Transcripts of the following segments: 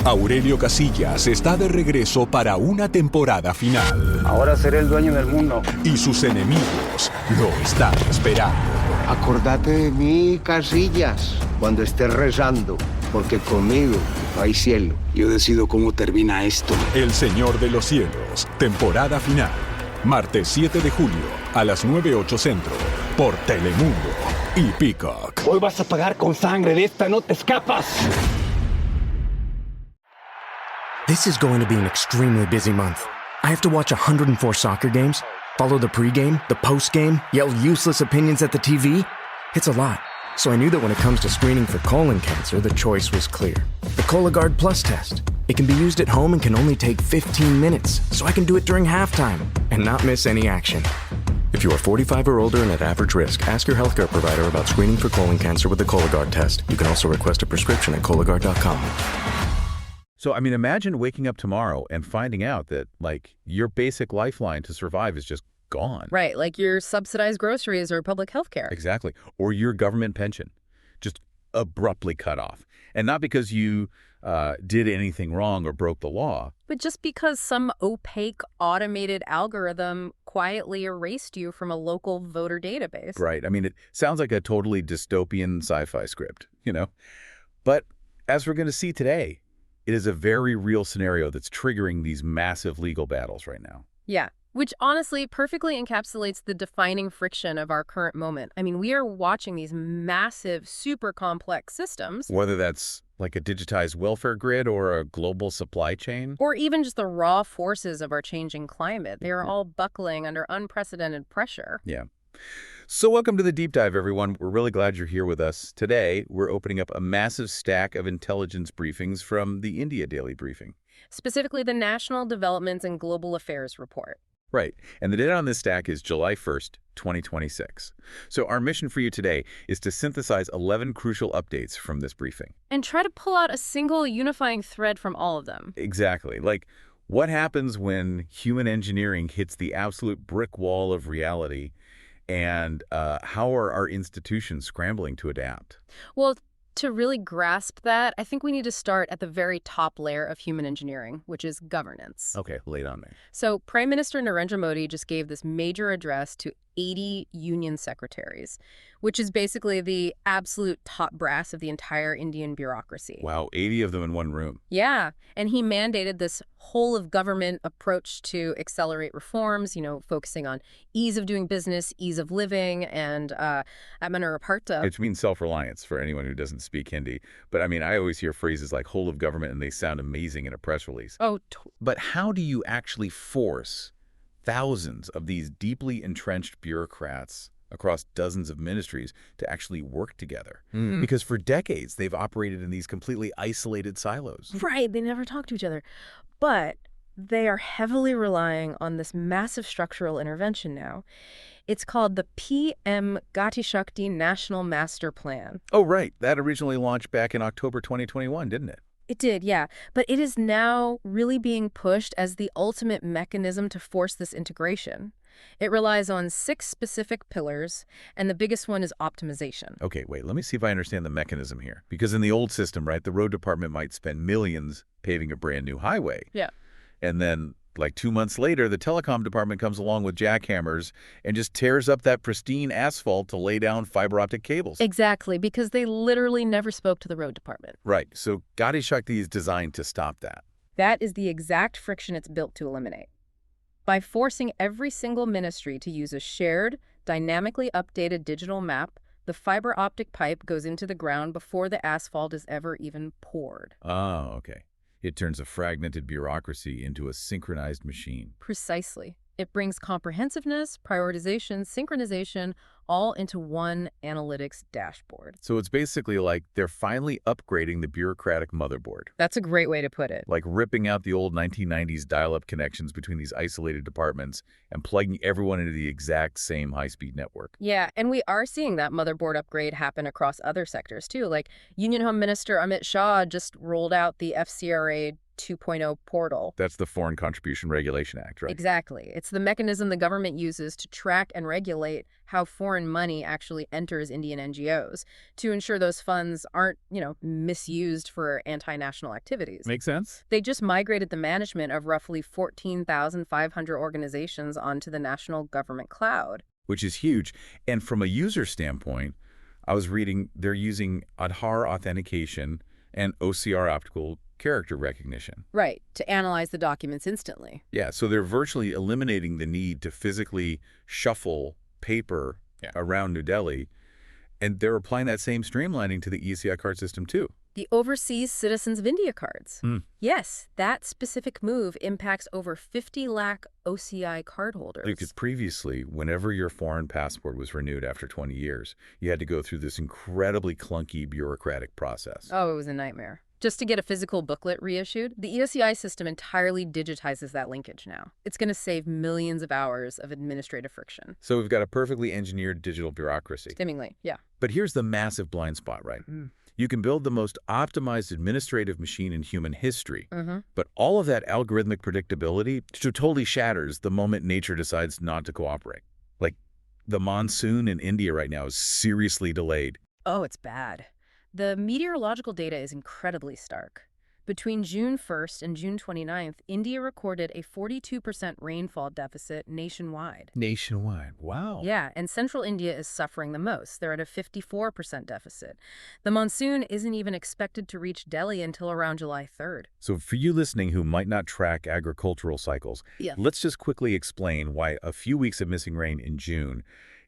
Aurelio Casillas está de regreso para una temporada final. Ahora seré el dueño del mundo. Y sus enemigos lo están esperando. Acordate de mí, Casillas, cuando estés rezando, porque conmigo no hay cielo. Yo decido cómo termina esto. El Señor de los Cielos, temporada final. Martes 7 de julio, a las 9:08 Centro, por Telemundo y Peacock. Hoy vas a pagar con sangre, de esta no te escapas. This is going to be an extremely busy month. I have to watch 104 soccer games, follow the pregame, the postgame, yell useless opinions at the TV. It's a lot. So I knew that when it comes to screening for colon cancer, the choice was clear. The Cologuard Plus test. It can be used at home and can only take 15 minutes, so I can do it during halftime and not miss any action. If you are 45 or older and at average risk, ask your healthcare provider about screening for colon cancer with the Cologuard test. You can also request a prescription at Cologuard.com. So, I mean, imagine waking up tomorrow and finding out that, like, your basic lifeline to survive is just gone. Right, like your subsidized groceries or public health care. Exactly. Or your government pension just abruptly cut off. And not because you did anything wrong or broke the law. But just because some opaque automated algorithm quietly erased you from a local voter database. Right. I mean, it sounds like a totally dystopian sci-fi script, you know? But as we're going to see today, it is a very real scenario that's triggering these massive legal battles right now. Yeah, which honestly perfectly encapsulates the defining friction of our current moment. I mean, we are watching these massive, super complex systems. Whether that's like a digitized welfare grid or a global supply chain. Or even just the raw forces of our changing climate. They are all buckling under unprecedented pressure. Yeah. So welcome to the Deep Dive, everyone. We're really glad you're here with us. Today, we're opening up a massive stack of intelligence briefings from the India Daily Briefing. Specifically, the National Developments and Global Affairs Report. Right. And the date on this stack is July 1st, 2026. So our mission for you today is to synthesize 11 crucial updates from this briefing. And try to pull out a single unifying thread from all of them. Exactly. Like, what happens when human engineering hits the absolute brick wall of reality? And how are our institutions scrambling to adapt? Well, to really grasp that, I think we need to start at the very top layer of human engineering, which is governance. Okay, lay it on me. So Prime Minister Narendra Modi just gave this major address to 80 union secretaries, which is basically the absolute top brass of the entire Indian bureaucracy. Wow, 80 of them in one room. Yeah, and he mandated this whole of government approach to accelerate reforms, you know, focusing on ease of doing business, ease of living, and Atmanirbharta. It means self-reliance for anyone who doesn't speak Hindi. But I mean, I always hear phrases like whole of government and they sound amazing in a press release. Oh, but how do you actually force thousands of these deeply entrenched bureaucrats across dozens of ministries to actually work together? Because for decades, they've operated in these completely isolated silos. Right, they never talk to each other. But they are heavily relying on this massive structural intervention now. It's called the PM Gati Shakti National Master Plan. Oh, right. That originally launched back in October 2021, didn't it? It did, yeah. But it is now really being pushed as the ultimate mechanism to force this integration. It relies on 6 specific pillars, and the biggest one is optimization. Okay, wait, let me see if I understand the mechanism here. Because in the old system, right, the road department might spend millions paving a brand new highway. Yeah. And then, like 2 months later, the telecom department comes along with jackhammers and just tears up that pristine asphalt to lay down fiber optic cables. Exactly, because they literally never spoke to the road department. Right, so Gati Shakti is designed to stop that. That is the exact friction it's built to eliminate. By forcing every single ministry to use a shared, dynamically updated digital map, the fiber optic pipe goes into the ground before the asphalt is ever even poured. Oh, okay. It turns a fragmented bureaucracy into a synchronized machine. Precisely. It brings comprehensiveness, prioritization, synchronization, all into one analytics dashboard. So it's basically like they're finally upgrading the bureaucratic motherboard. That's a great way to put it. Like ripping out the old 1990s dial-up connections between these isolated departments and plugging everyone into the exact same high-speed network. Yeah, and we are seeing that motherboard upgrade happen across other sectors too. Like Union Home Minister Amit Shah just rolled out the FCRA 2.0 portal. That's the Foreign Contribution Regulation Act, right? Exactly. It's the mechanism the government uses to track and regulate how foreign money actually enters Indian NGOs to ensure those funds aren't, misused for anti-national activities. Make sense? They just migrated the management of roughly 14,500 organizations onto the national government cloud. Which is huge. And from a user standpoint, I was reading they're using Aadhaar authentication and OCR optical character recognition. Right, to analyze the documents instantly. Yeah, so they're virtually eliminating the need to physically shuffle paper around New Delhi, and they're applying that same streamlining to the ECI card system too. The Overseas Citizens of India cards. Yes, that specific move impacts over 50 lakh OCI cardholders. Because previously, whenever your foreign passport was renewed after 20 years, you had to go through this incredibly clunky bureaucratic process. Oh, it was a nightmare. Just to get a physical booklet reissued, the ECI system entirely digitizes that linkage now. It's going to save millions of hours of administrative friction. So we've got a perfectly engineered digital bureaucracy. Seemingly, yeah. But here's the massive blind spot, right? You can build the most optimized administrative machine in human history, but all of that algorithmic predictability totally shatters the moment nature decides not to cooperate. Like, the monsoon in India right now is seriously delayed. Oh, it's bad. The meteorological data is incredibly stark. Between June 1st and June 29th, India recorded a 42% rainfall deficit nationwide. Nationwide, wow. Yeah, and central India is suffering the most. They're at a 54% deficit. The monsoon isn't even expected to reach Delhi until around July 3rd. So for you listening who might not track agricultural cycles, let's just quickly explain why a few weeks of missing rain in June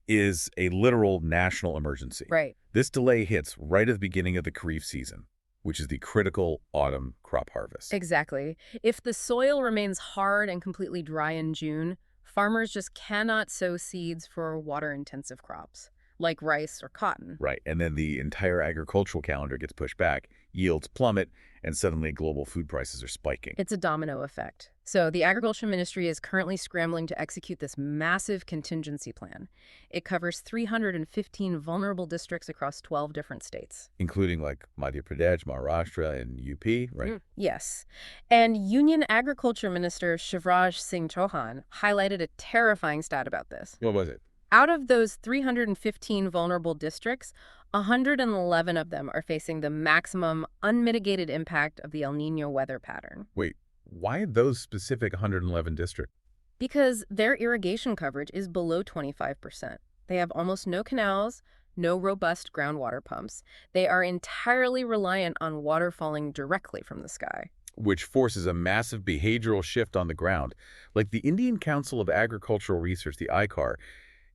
is a literal national emergency. Right. This delay hits right at the beginning of the Kharif season, which is the critical autumn crop harvest. Exactly. If the soil remains hard and completely dry in June, farmers just cannot sow seeds for water-intensive crops, like rice or cotton. Right, and then the entire agricultural calendar gets pushed back, yields plummet, and suddenly global food prices are spiking. It's a domino effect. So the Agriculture Ministry is currently scrambling to execute this massive contingency plan. It covers 315 vulnerable districts across 12 different states. Including like Madhya Pradesh, Maharashtra, and UP, right? Yes. And Union Agriculture Minister Shivraj Singh Chauhan highlighted a terrifying stat about this. What was it? Out of those 315 vulnerable districts, 111 of them are facing the maximum unmitigated impact of the El Niño weather pattern. Wait, why those specific 111 districts? Because their irrigation coverage is below 25%. They have almost no canals, no robust groundwater pumps. They are entirely reliant on water falling directly from the sky. Which forces a massive behavioral shift on the ground. Like the Indian Council of Agricultural Research, the ICAR,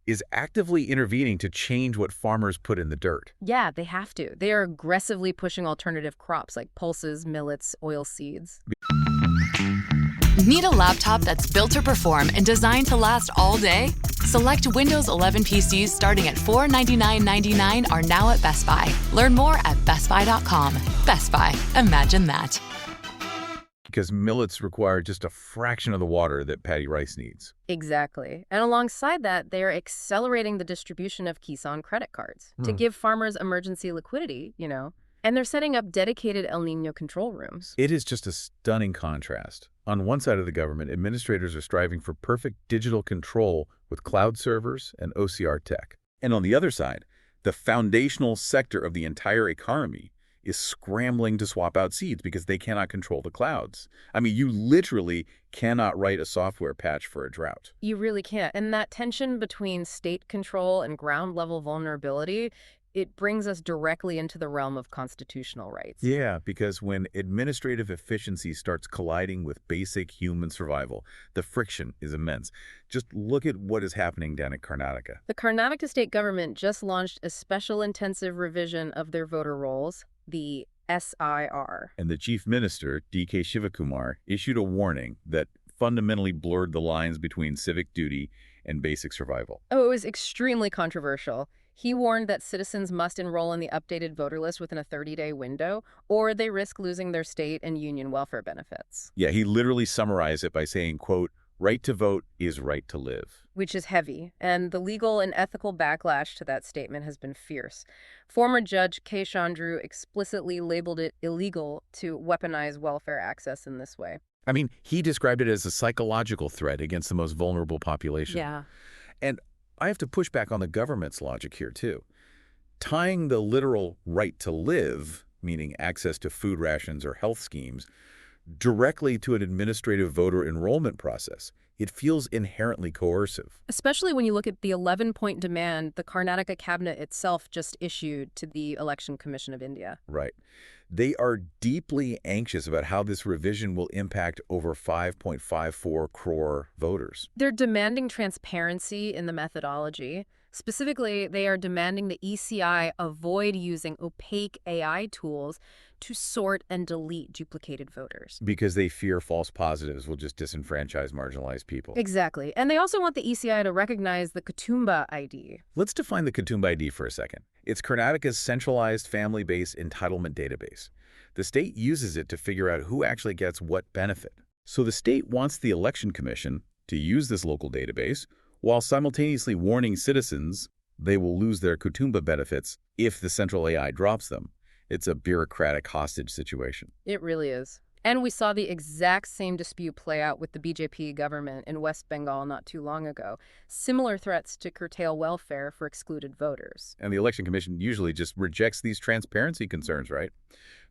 is actively intervening to change what farmers put in the dirt. Yeah, they have to. They are aggressively pushing alternative crops like pulses, millets, oil seeds. Need a laptop that's built to perform and designed to last all day? Select Windows 11 PCs starting at $499.99 are now at Best Buy. Learn more at bestbuy.com. Best Buy. Imagine that. Because millets require just a fraction of the water that paddy rice needs. Exactly. And alongside that, they are accelerating the distribution of Kisan credit cards to give farmers emergency liquidity, And they're setting up dedicated El Niño control rooms. It is just a stunning contrast. On one side of the government, administrators are striving for perfect digital control with cloud servers and OCR tech. And on the other side, the foundational sector of the entire economy is scrambling to swap out seeds because they cannot control the clouds. I mean, you literally cannot write a software patch for a drought. You really can't. And that tension between state control and ground-level vulnerability, it brings us directly into the realm of constitutional rights. Yeah, because when administrative efficiency starts colliding with basic human survival, the friction is immense. Just look at what is happening down in Karnataka. The Karnataka state government just launched a special intensive revision of their voter rolls, the SIR. And the chief minister, D.K. Shivakumar, issued a warning that fundamentally blurred the lines between civic duty and basic survival. Oh, it was extremely controversial. He warned that citizens must enroll in the updated voter list within a 30-day window, or they risk losing their state and union welfare benefits. Yeah, he literally summarized it by saying, quote, Right to vote is right to live. Which is heavy, and the legal and ethical backlash to that statement has been fierce. Former Judge K. Chandru explicitly labeled it illegal to weaponize welfare access in this way. I mean, he described it as a psychological threat against the most vulnerable population. Yeah. And I have to push back on the government's logic here, too. Tying the literal right to live, meaning access to food rations or health schemes, directly to an administrative voter enrollment process, it feels inherently coercive. Especially when you look at the 11-point demand the Karnataka cabinet itself just issued to the Election Commission of India. Right. They are deeply anxious about how this revision will impact over 5.54 crore voters. They're demanding transparency in the methodology. Specifically, they are demanding the ECI avoid using opaque AI tools to sort and delete duplicated voters. Because they fear false positives will just disenfranchise marginalized people. Exactly. And they also want the ECI to recognize the Kutumba ID. Let's define the Kutumba ID for a second. It's Karnataka's centralized family-based entitlement database. The state uses it to figure out who actually gets what benefit. So the state wants the Election Commission to use this local database while simultaneously warning citizens they will lose their Kutumba benefits if the central AI drops them. It's a bureaucratic hostage situation. It really is. And we saw the exact same dispute play out with the BJP government in West Bengal not too long ago. Similar threats to curtail welfare for excluded voters. And the Election Commission usually just rejects these transparency concerns, right?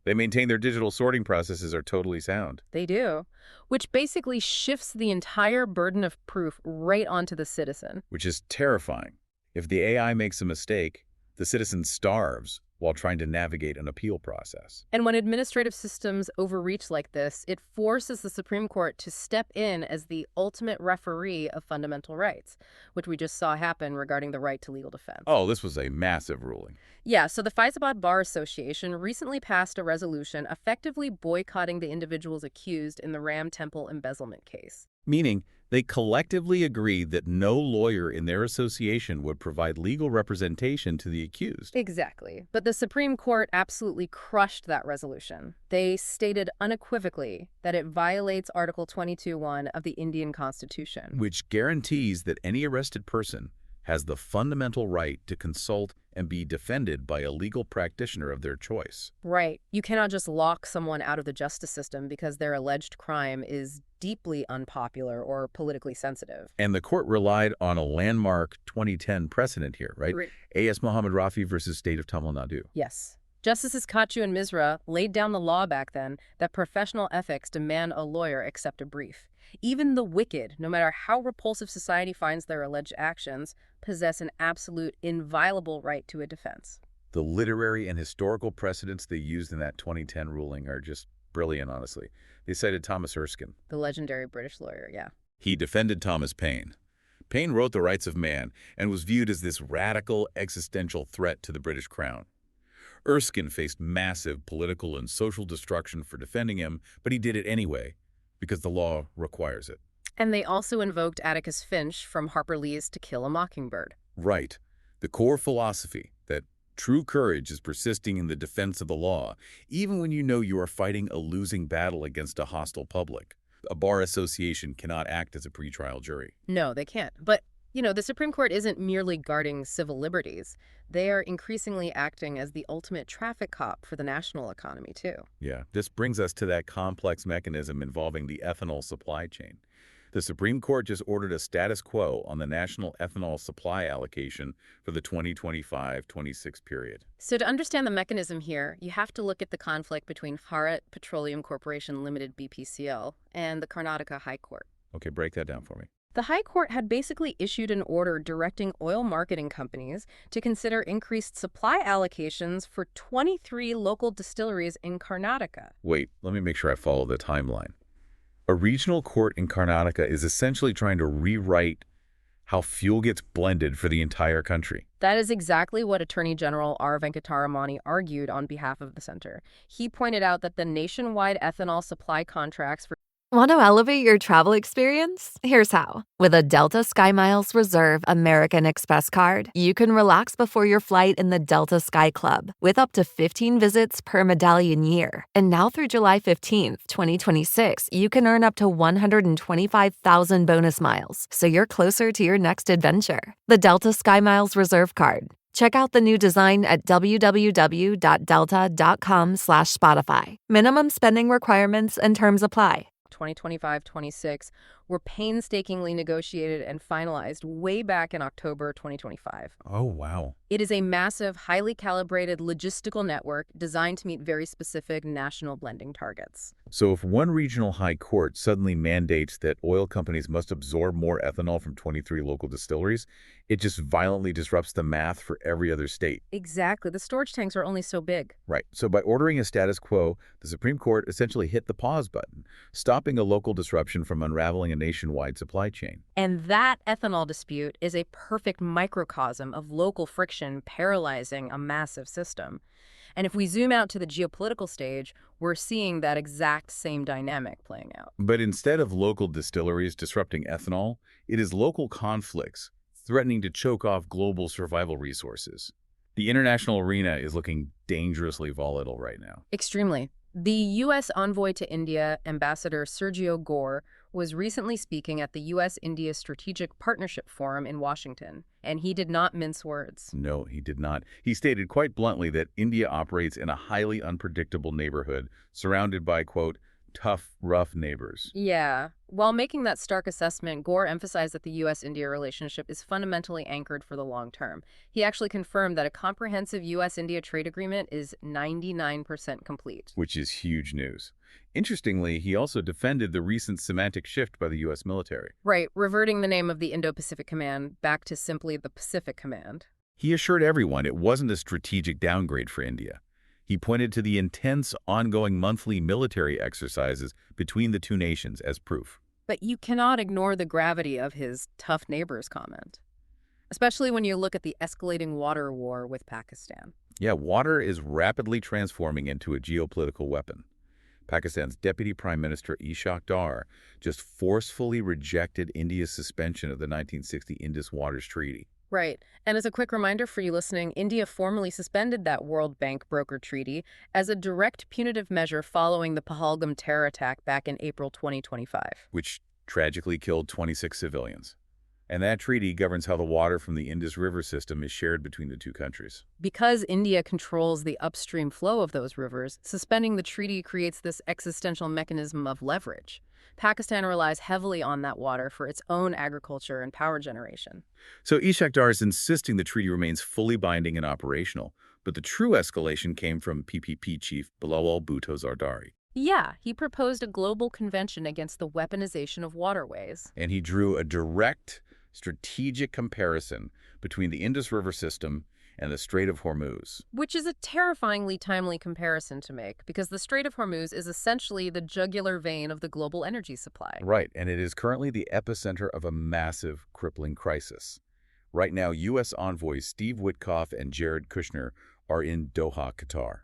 They maintain their digital sorting processes are totally sound. They do, which basically shifts the entire burden of proof right onto the citizen. Which is terrifying. If the AI makes a mistake, the citizen starves while trying to navigate an appeal process. And when administrative systems overreach like this, it forces the Supreme Court to step in as the ultimate referee of fundamental rights, which we just saw happen regarding the right to legal defense. Oh, this was a massive ruling. Yeah, so the Faizabad Bar Association recently passed a resolution effectively boycotting the individuals accused in the Ram Temple embezzlement case. Meaning, they collectively agreed that no lawyer in their association would provide legal representation to the accused. Exactly. But the Supreme Court absolutely crushed that resolution. They stated unequivocally that it violates Article 22(1) of the Indian Constitution. Which guarantees that any arrested person has the fundamental right to consult and be defended by a legal practitioner of their choice. Right. You cannot just lock someone out of the justice system because their alleged crime is deeply unpopular or politically sensitive. And the court relied on a landmark 2010 precedent here, right? A.S. Mohammed Rafi versus State of Tamil Nadu. Yes. Justices Kachu and Misra laid down the law back then that professional ethics demand a lawyer accept a brief. Even the wicked, no matter how repulsive society finds their alleged actions, possess an absolute, inviolable right to a defense. The literary and historical precedents they used in that 2010 ruling are just brilliant, honestly. They cited Thomas Erskine. The legendary British lawyer, yeah. He defended Thomas Paine. Paine wrote The Rights of Man and was viewed as this radical existential threat to the British crown. Erskine faced massive political and social destruction for defending him, but he did it anyway, because the law requires it. And they also invoked Atticus Finch from Harper Lee's To Kill a Mockingbird. Right. The core philosophy that true courage is persisting in the defense of the law, even when you know you are fighting a losing battle against a hostile public. A bar association cannot act as a pretrial jury. No, they can't. But, you know, the Supreme Court isn't merely guarding civil liberties. They are increasingly acting as the ultimate traffic cop for the national economy, too. Yeah, this brings us to that complex mechanism involving the ethanol supply chain. The Supreme Court just ordered a status quo on the national ethanol supply allocation for the 2025-26 period. So to understand the mechanism here, you have to look at the conflict between Bharat Petroleum Corporation Limited BPCL and the Karnataka High Court. Okay, break that down for me. The High Court had basically issued an order directing oil marketing companies to consider increased supply allocations for 23 local distilleries in Karnataka. Wait, let me make sure I follow the timeline. A regional court in Karnataka is essentially trying to rewrite how fuel gets blended for the entire country. That is exactly what Attorney General R. Venkataramani argued on behalf of the center. He pointed out that the nationwide ethanol supply contracts for Want to elevate your travel experience? Here's how. With a Delta SkyMiles Reserve American Express card, you can relax before your flight in the Delta Sky Club with up to 15 visits per medallion year. And now through July 15th, 2026, you can earn up to 125,000 bonus miles, so you're closer to your next adventure. The Delta SkyMiles Reserve card. Check out the new design at www.delta.com/Spotify. Minimum spending requirements and terms apply. 2025-26 were painstakingly negotiated and finalized way back in October 2025. Oh, wow. It is a massive, highly calibrated logistical network designed to meet very specific national blending targets. So if one regional high court suddenly mandates that oil companies must absorb more ethanol from 23 local distilleries, it just violently disrupts the math for every other state. Exactly. The storage tanks are only so big. Right. So by ordering a status quo, the Supreme Court essentially hit the pause button, stopping a local disruption from unraveling a nationwide supply chain. And that ethanol dispute is a perfect microcosm of local friction paralyzing a massive system. And if we zoom out to the geopolitical stage, we're seeing that exact same dynamic playing out. But instead of local distilleries disrupting ethanol, it is local conflicts threatening to choke off global survival resources. The international arena is looking dangerously volatile right now. Extremely. The U.S. envoy to India, Ambassador Sergio Gore, was recently speaking at the U.S.-India Strategic Partnership Forum in Washington, and he did not mince words. No, he did not. He stated quite bluntly that India operates in a highly unpredictable neighborhood surrounded by, quote, tough, rough neighbors. Yeah. While making that stark assessment, Gore emphasized that the U.S.-India relationship is fundamentally anchored for the long term. He actually confirmed that a comprehensive U.S.-India trade agreement is 99% complete. Which is huge news. Interestingly, he also defended the recent semantic shift by the U.S. military. Right, reverting the name of the Indo-Pacific Command back to simply the Pacific Command. He assured everyone it wasn't a strategic downgrade for India. He pointed to the intense, ongoing monthly military exercises between the two nations as proof. But you cannot ignore the gravity of his tough neighbors comment, especially when you look at the escalating water war with Pakistan. Yeah, water is rapidly transforming into a geopolitical weapon. Pakistan's Deputy Prime Minister Ishaq Dar just forcefully rejected India's suspension of the 1960 Indus Waters Treaty. Right. And as a quick reminder for you listening, India formally suspended that World Bank broker treaty as a direct punitive measure following the Pahalgam terror attack back in April 2025. Which tragically killed 26 civilians. And that treaty governs how the water from the Indus River system is shared between the two countries. Because India controls the upstream flow of those rivers, suspending the treaty creates this existential mechanism of leverage. Pakistan relies heavily on that water for its own agriculture and power generation. So Ishaq Dar is insisting the treaty remains fully binding and operational, but the true escalation came from PPP chief Bilawal Bhutto Zardari. Yeah, he proposed a global convention against the weaponization of waterways. And he drew a direct, strategic comparison between the Indus River system and the Strait of Hormuz. Which is a terrifyingly timely comparison to make, because the Strait of Hormuz is essentially the jugular vein of the global energy supply. Right, and it is currently the epicenter of a massive, crippling crisis. Right now, U.S. envoys Steve Witkoff and Jared Kushner are in Doha, Qatar,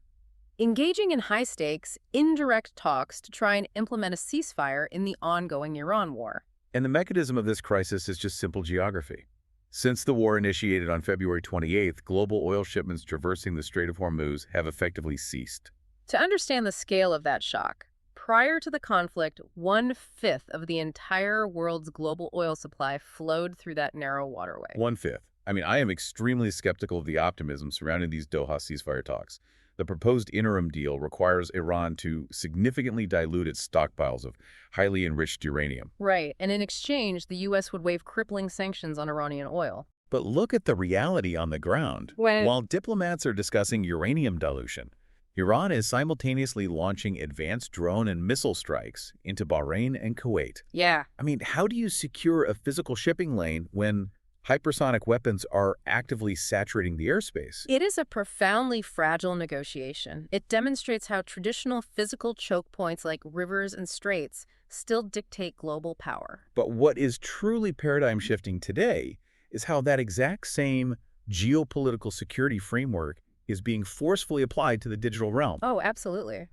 engaging in high-stakes, indirect talks to try and implement a ceasefire in the ongoing Iran war. And the mechanism of this crisis is just simple geography. Since the war initiated on February 28th, global oil shipments traversing the Strait of Hormuz have effectively ceased. To understand the scale of that shock, prior to the conflict, 1/5 of the entire world's global oil supply flowed through that narrow waterway. 1/5. I mean, I am extremely skeptical of the optimism surrounding these Doha ceasefire talks. The proposed interim deal requires Iran to significantly dilute its stockpiles of highly enriched uranium. Right, and in exchange, the U.S. would waive crippling sanctions on Iranian oil. But look at the reality on the ground. While diplomats are discussing uranium dilution, Iran is simultaneously launching advanced drone and missile strikes into Bahrain and Kuwait. Yeah. I mean, how do you secure a physical shipping lane when hypersonic weapons are actively saturating the airspace? It is a profoundly fragile negotiation. It demonstrates how traditional physical choke points like rivers and straits still dictate global power. But what is truly paradigm shifting today is how that exact same geopolitical security framework is being forcefully applied to the digital realm. Oh, absolutely.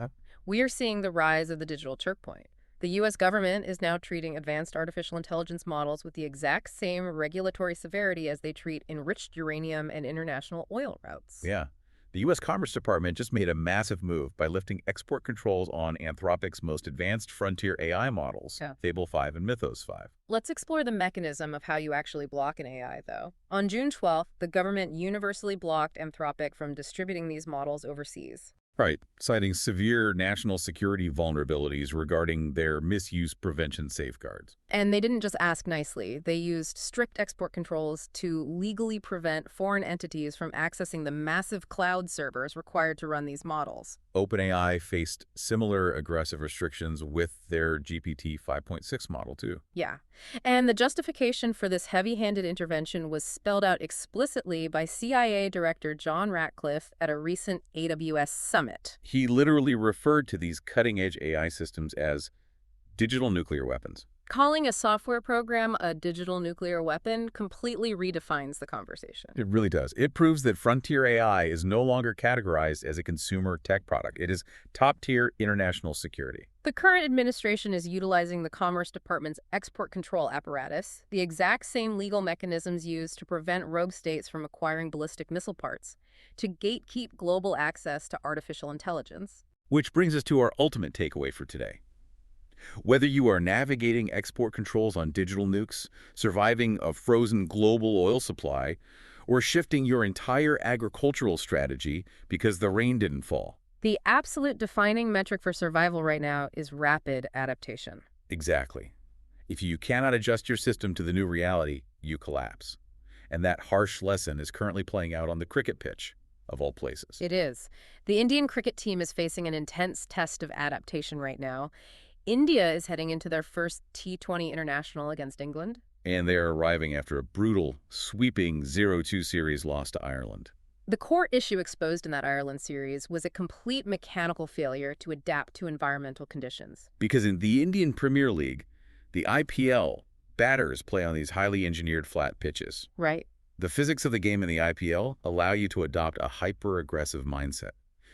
We are seeing the rise of the digital choke point. The U.S. government is now treating advanced artificial intelligence models with the exact same regulatory severity as they treat enriched uranium and international oil routes. Yeah. The U.S. Commerce Department just made a massive move by lifting export controls on Anthropic's most advanced frontier AI models, Fable 5 and Mythos 5. Let's explore the mechanism of how you actually block an AI, though. On June 12th, the government universally blocked Anthropic from distributing these models overseas. Right, citing severe national security vulnerabilities regarding their misuse prevention safeguards. And they didn't just ask nicely. They used strict export controls to legally prevent foreign entities from accessing the massive cloud servers required to run these models. OpenAI faced similar aggressive restrictions with their GPT 5.6 model, too. Yeah. And the justification for this heavy-handed intervention was spelled out explicitly by CIA Director John Ratcliffe at a recent AWS summit. He literally referred to these cutting-edge AI systems as digital nuclear weapons. Calling a software program a digital nuclear weapon completely redefines the conversation. It really does. It proves that frontier AI is no longer categorized as a consumer tech product. It is top-tier international security. The current administration is utilizing the Commerce Department's export control apparatus, the exact same legal mechanisms used to prevent rogue states from acquiring ballistic missile parts, to gatekeep global access to artificial intelligence. Which brings us to our ultimate takeaway for today. Whether you are navigating export controls on digital nukes, surviving a frozen global oil supply, or shifting your entire agricultural strategy because the rain didn't fall. The absolute defining metric for survival right now is rapid adaptation. Exactly. If you cannot adjust your system to the new reality, you collapse. And that harsh lesson is currently playing out on the cricket pitch, of all places. It is. The Indian cricket team is facing an intense test of adaptation right now. India is heading into their first T20 international against England. And they're arriving after a brutal, sweeping 0-2 series loss to Ireland. The core issue exposed in that Ireland series was a complete mechanical failure to adapt to environmental conditions. Because in the Indian Premier League, the IPL, batters play on these highly engineered flat pitches. Right. The physics of the game in the IPL allow you to adopt a hyper-aggressive mindset.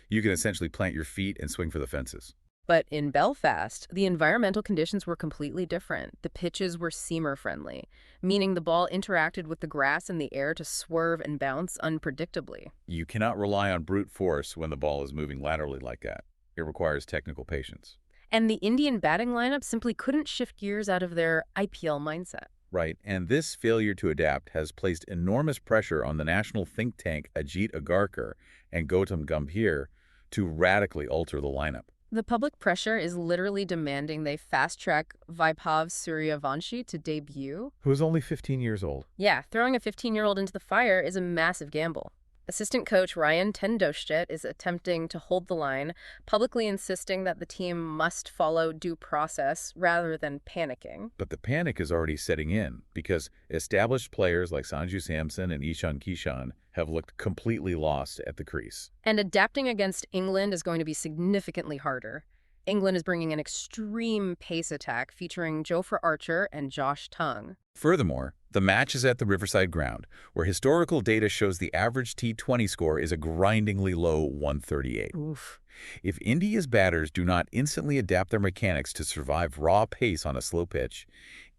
You can essentially plant your feet and swing for the fences. But in Belfast, the environmental conditions were completely different. The pitches were seamer-friendly, meaning the ball interacted with the grass and the air to swerve and bounce unpredictably. You cannot rely on brute force when the ball is moving laterally like that. It requires technical patience. And the Indian batting lineup simply couldn't shift gears out of their IPL mindset. Right, and this failure to adapt has placed enormous pressure on the national think tank Ajit Agarkar and Gautam Gambhir to radically alter the lineup. The public pressure is literally demanding they fast-track Vaibhav Suryavanshi to debut. Who is only 15 years old. Yeah, throwing a 15-year-old into the fire is a massive gamble. Assistant coach Ryan Tendoshtet is attempting to hold the line, publicly insisting that the team must follow due process rather than panicking. But the panic is already setting in because established players like Sanju Samson and Ishan Kishan have looked completely lost at the crease. And adapting against England is going to be significantly harder. England is bringing an extreme pace attack featuring Jofra Archer and Josh Tongue. Furthermore, the match is at the Riverside Ground, where historical data shows the average T20 score is a grindingly low 138. Oof. If India's batters do not instantly adapt their mechanics to survive raw pace on a slow pitch,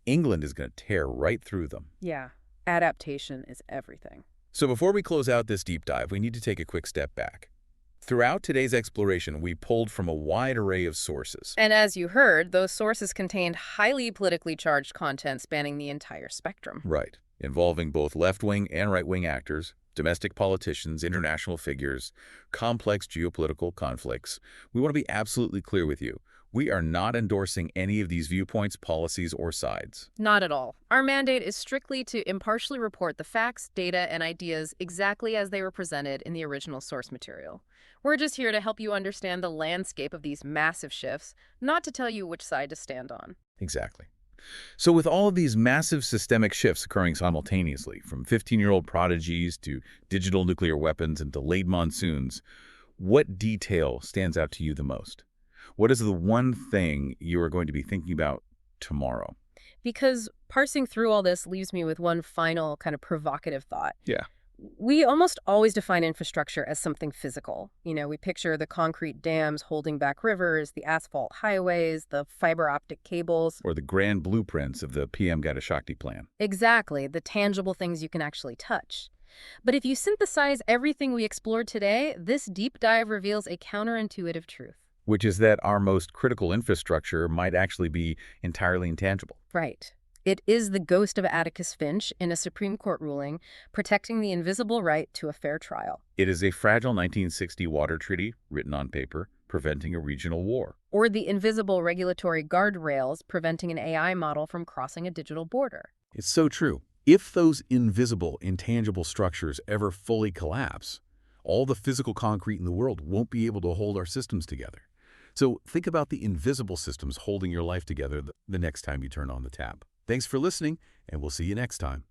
England is going to tear right through them. Yeah, adaptation is everything. So before we close out this deep dive, we need to take a quick step back. Throughout today's exploration, we pulled from a wide array of sources. And as you heard, those sources contained highly politically charged content spanning the entire spectrum. Right, involving both left-wing and right-wing actors, domestic politicians, international figures, complex geopolitical conflicts. We want to be absolutely clear with you. We are not endorsing any of these viewpoints, policies, or sides. Not at all. Our mandate is strictly to impartially report the facts, data, and ideas exactly as they were presented in the original source material. We're just here to help you understand the landscape of these massive shifts, not to tell you which side to stand on. Exactly. So with all of these massive systemic shifts occurring simultaneously, from 15-year-old prodigies to digital nuclear weapons and delayed monsoons, what detail stands out to you the most? What is the one thing you are going to be thinking about tomorrow? Because parsing through all this leaves me with one final kind of provocative thought. Yeah. We almost always define infrastructure as something physical. We picture the concrete dams holding back rivers, the asphalt highways, the fiber optic cables. Or the grand blueprints of the PM Gata Shakti plan. Exactly, the tangible things you can actually touch. But if you synthesize everything we explored today, this deep dive reveals a counterintuitive truth. Which is that our most critical infrastructure might actually be entirely intangible. Right. It is the ghost of Atticus Finch in a Supreme Court ruling protecting the invisible right to a fair trial. It is a fragile 1960 water treaty written on paper preventing a regional war. Or the invisible regulatory guardrails preventing an AI model from crossing a digital border. It's so true. If those invisible, intangible structures ever fully collapse, all the physical concrete in the world won't be able to hold our systems together. So think about the invisible systems holding your life together the next time you turn on the tap. Thanks for listening, and we'll see you next time.